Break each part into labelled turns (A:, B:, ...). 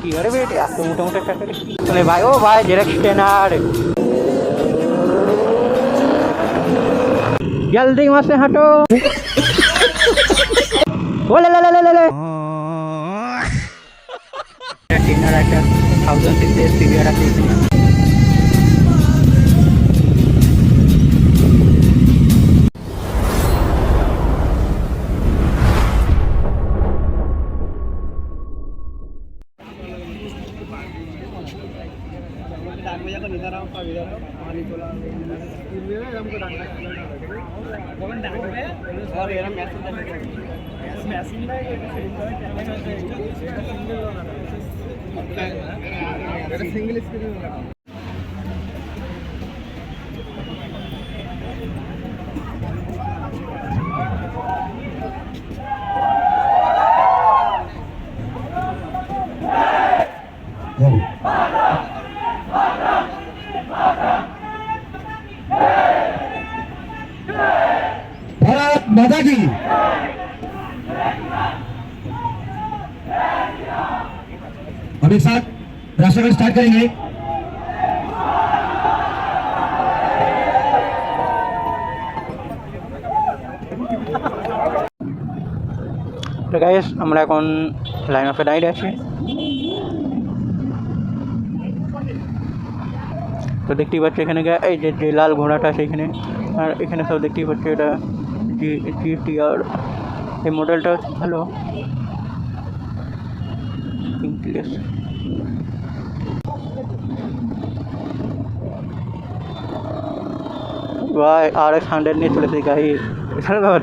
A: কি আরে বেটে এত মোটামুটি চলে ভাই ও ভাই জেরক্স টেনার जल्दी वहां से हटो बोले ले ले ले ले टेनर একটা 1000 থেকে স্পিড আছে
B: सिंगल स्क्रीन भारत माता की अब एक साथ राष्ट्रगान स्टार्ट करेंगे।
A: তো গাইস আমরা এখন লাইন অফে দাঁড়িয়ে আছি তো দেখতেই পাচ্ছি এখানে এই যে লাল ঘোড়াটা সেইখানে আর এখানে সব দেখতেই পাচ্ছি এটা GTR এই মডেলটা ভালো ভাই RX-100 নিয়ে চলেছে গাড়ি এখানে ব্যাপার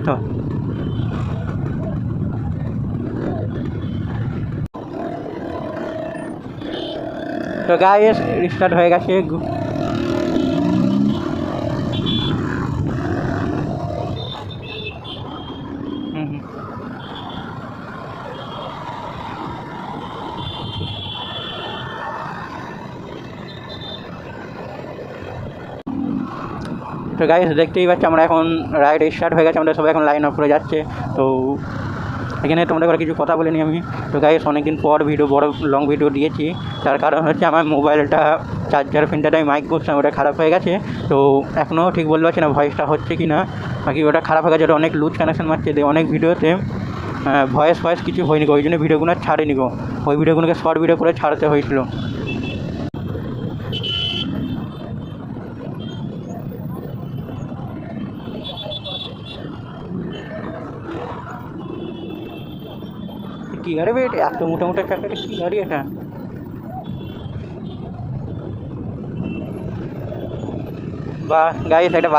A: তো গাইস স্টার্ট হয়ে গেছে তো গাইস দেখতেই পাচ্ছি আমরা এখন রাইড স্টার্ট হয়ে গেছে আমাদের সবাই এখন লাইন অফ করে যাচ্ছে তো এখানে তোমাদের করে কিছু কথা বলিনি আমি তো গাইস অনেকদিন পর বড় লং ভিডিও দিয়েছি তার কারণ হচ্ছে আমার মোবাইলটা চার্জার পিনটাতে আমি মাইক করছিলাম ওটা খারাপ হয়ে গেছে তো এখনও ঠিক বলতে পারছি না ভয়েসটা হচ্ছে কি না বাকি ওটা খারাপ হয়ে গেছে ওটা অনেক লুজ কানেকশন মারছে অনেক ভিডিওতে ভয়েস কিছু হয়নি ওই জন্য ভিডিওগুলো ছাড়িনি গো ওই ভিডিওগুলোকে শর্ট ভিডিও করে ছাড়তে হয়েছিল কি গাড়ি বেটে এত মোটামুটি চাকাটা কি গাড়ি এটা বা গাইস একটা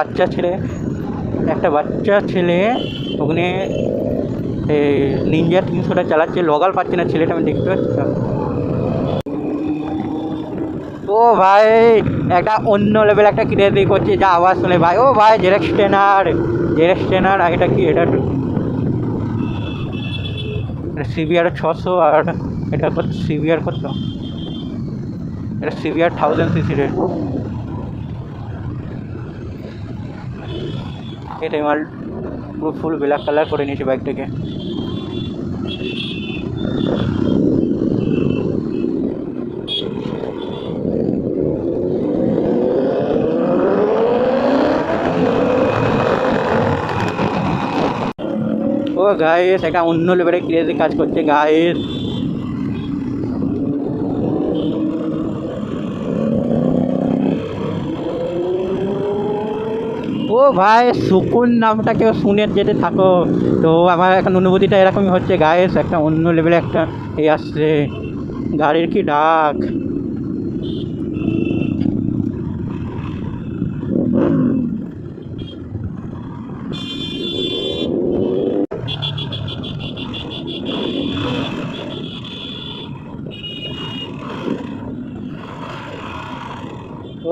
A: বাচ্চা ছেলে ওখানে নিনজা 300টা চালাচ্ছে লগাল পাচ্ছে না ছেলেটা আমি দেখতে পাচ্ছি ও ভাই একটা অন্য লেভেল একটা ক্রিয়েট করছে যা আওয়াজ শুনে ভাই ও ভাই জেরক্স টেনার আর এটা কি এটা CBR 600 আর এটা কত CBR কত এটা CBR 1000cc রে এটা মাল পুরো ফুল ব্ল্যাক কালার করে নিয়েছে বাইকটাকে ও গাইস একটা অন্য লেভেলের ক্রেজি কাজ করছে গাইস ও ভাই সুকুন নামটা কেউ শুনে যেতে থাকো তো আমার এখন অনুভূতিটা এরকমই হচ্ছে গাইস একটা অন্য লেভেলে একটা এই আসছে গাড়ির কি ডাক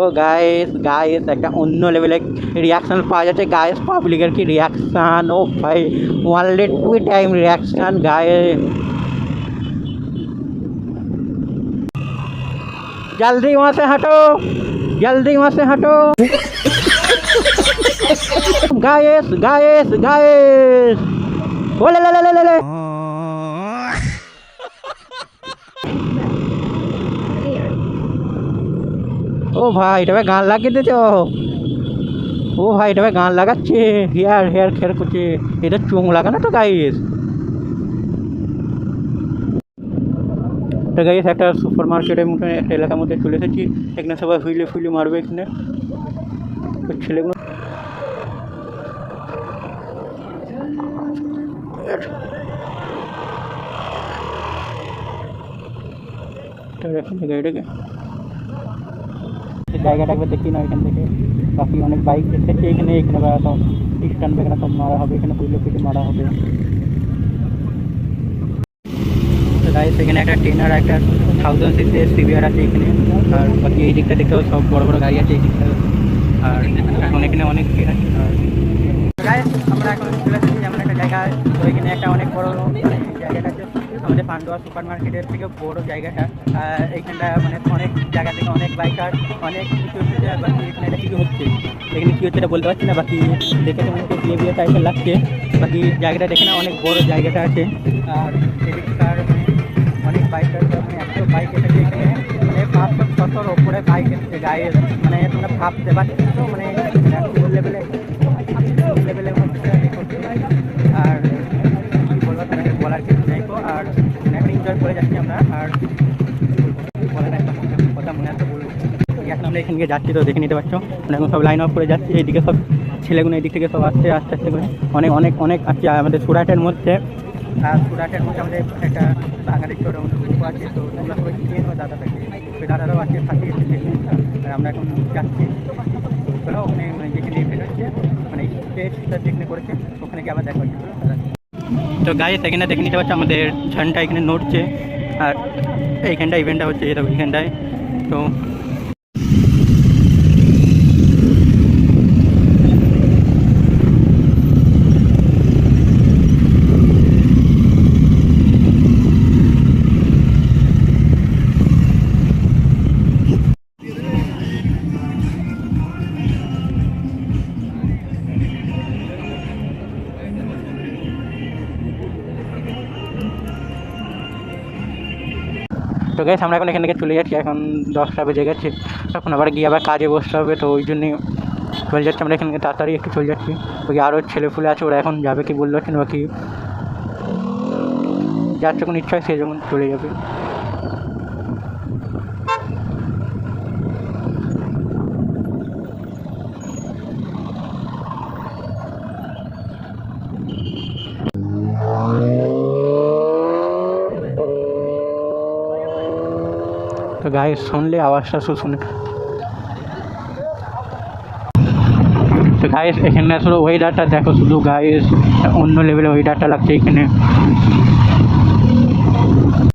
A: ও গাইস একটা অন্য লেভেলের রিয়াকশান পাওয়া যাচ্ছে গাইস পাবলিকের কি রিয়াকশান ও ভাই 1 টাইম রিয়াকশান গাইস जल्दी वहाँ से हटो गाइस बोले ले ও ভাই এটা ভাই গান লাগিয়ে দিয়েছ, ও ভাই এটা ভাই গান লাগাচ্ছে, হেয়ার হেয়ার খেয়ার করছে, এটা চোখ লাগানো তো গাইস। তো গাইস একটা সুপার মার্কেটের মতো একটা এলাকার মধ্যে চলে এসেছি, এখানে সবাই হুইলে ফুইলে মারবে এখানে তো ছেলেগুলো। গাড়িটাকে জায়গাটা একবার দেখি না এখান থেকে, বাকি অনেক বাইক এসেছে এখানে, এখানে সব স্ট্যান্ড এখানে সব মারা হবে, এখানে হুইলে ফুইলে মারা হবে। তো গাইস এখানে একটা ট্রেনার একটা 1000cc সিভিআর আছে এখানে, আর বাকি এই দিকটা দেখতেও সব বড় বড় গাড়ি আছে এই দিকটা, আর এখন এখানে অনেক ভিড় আছে। আর গাইস আমরা এখন চলে এসেছি এমন একটা জায়গায়, তো এখানে একটা অনেক বড় জায়গাটা আছে আমাদের পান্ডুয়া সুপার মার্কেটের থেকে বড় জায়গাটা। এইখানটা মানে অনেক জায়গা থেকে অনেক বাইকার অনেক কিছু হচ্ছে, বাকি এখানে এটা কিছু হচ্ছে, এখানে কী হচ্ছে এটা বলতে পারছি না, বাকি দেখে মনে হচ্ছে বিয়ে বিয়ে টাইপের লাগছে। বাকি জায়গাটা দেখে না অনেক বড় জায়গাটা আছে, আর এদিককার অনেক বাইকার মানে 100 বাইক এসেছে এখানে, মানে 500-600-র ওপরে বাইক এসেছে গায়ে, মানে তোমরা ভাবতে পারছো তো, মানে লেভেলে হচ্ছে। আর কী বলবো তারা বলার কিছু নেই তো, আর একটা এনজয় করে যাচ্ছি আমরা। আর বলার একটা কথা মনে আছে বলবো, এখন আমরা এখান থেকে যাচ্ছি তো দেখে নিতে পারছো, মানে এখন সব লাইন অফ করে যাচ্ছি, এইদিকে সব ছেলেগুলো এদিক থেকে সব আস্তে আস্তে আস্তে করে অনেক অনেক অনেক আছে আমাদের সুরাটের মধ্যে। আর সুরাটের মধ্যে আমাদের একটা বাঙালি ছোটো গ্রুপ আছে, তো তোমরা সবাই চিনে নেবো দাদাটাকে, ওই দাদারাও আছে সাথে এসেছে, আর আমরা এখন যাচ্ছি চলো ওখানে যেখানে ইভেন্ট হচ্ছে, মানে স্টেজটা যেখানে করেছে ওখানে গিয়ে আবার দেখা হচ্ছে। তো গাইস এখানে দেখে নিতে পারছো আমাদের ঝান্ডা এখানে নড়ছে, আর এইখানটা ইভেন্টটা হচ্ছে এটা এইখানটায়। তো তো গাইস আমরা এখন এখান থেকে চলে যাচ্ছি, এখন 10টা বেজে গেছে, তখন আবার গিয়ে আবার কাজে বসতে হবে, তো ওই জন্যই চলে যাচ্ছি আমরা এখান থেকে তাড়াতাড়ি একটু চলে যাচ্ছি। ওই আরও ছেলেফুলে আছে ওরা এখন যাবে কি বলতে পারছেন, বাকি যার যখন ইচ্ছা হয় সে যখন চলে যাবে। তো গায়ে শুনলে আওয়াজটা শুনে, তো গাইস এখানে শুধু ওয়েদারটা দেখো, শুধু গাইস অন্য লেভেলে ওয়েদারটা লাগছে এখানে।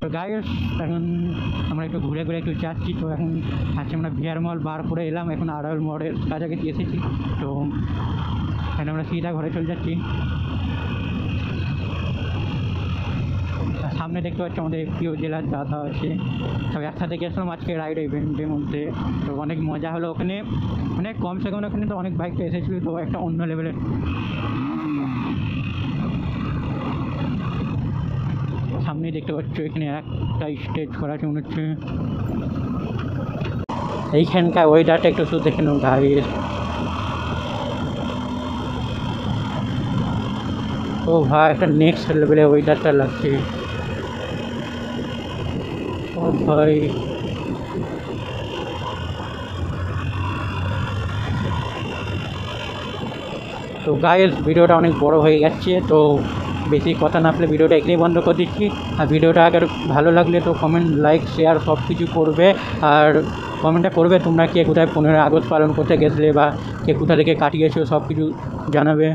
A: তো গাইস এখন আমরা একটু ঘুরে ঘুরে একটু যাচ্ছি, তো এখন আজকে আমরা বিয়ার মল বার করে এলাম, এখন আড়াল মলের কাছাকাছি এসেছি, তো এখন আমরা সিধা ঘরে চলে যাচ্ছি। সামনে দেখতে পাচ্ছি আমাদের প্রিয় জেলার দাদা আছে, সব একসাথে গেছিলাম আজকে রাইড ইভেন্টের মধ্যে, তো অনেক মজা হলো ওখানে, অনেক কমসে কম ওখানে তো অনেক বাইকটা এসেছিলো, তো একটা অন্য লেভেলের। সামনেই দেখতে পাচ্ছ এখানে একটা স্টেজ করা আছে মনে হচ্ছে, এইখানকার ওয়েদারটা একটু শুধু দেখে নেব গাড়ির, ও ভাই একটা নেক্সট লেভেলের ওয়েদারটা লাগছে, ও ভাই। তো গাইস ভিডিওটা অনেক বড় হয়ে যাচ্ছে, তো বেশি কথা না বলে ভিডিওটা এখানেই বন্ধ করে দিচ্ছি। আর ভিডিওটা আগে ভালো লাগলে তো কমেন্ট লাইক শেয়ার সব কিছু করবে, আর কমেন্টটা করবে তোমরা কে কোথায় 15ই আগস্ট পালন করতে গেছিলে, বা কে কোথা থেকে কাটিয়েছো সব কিছু জানাবে।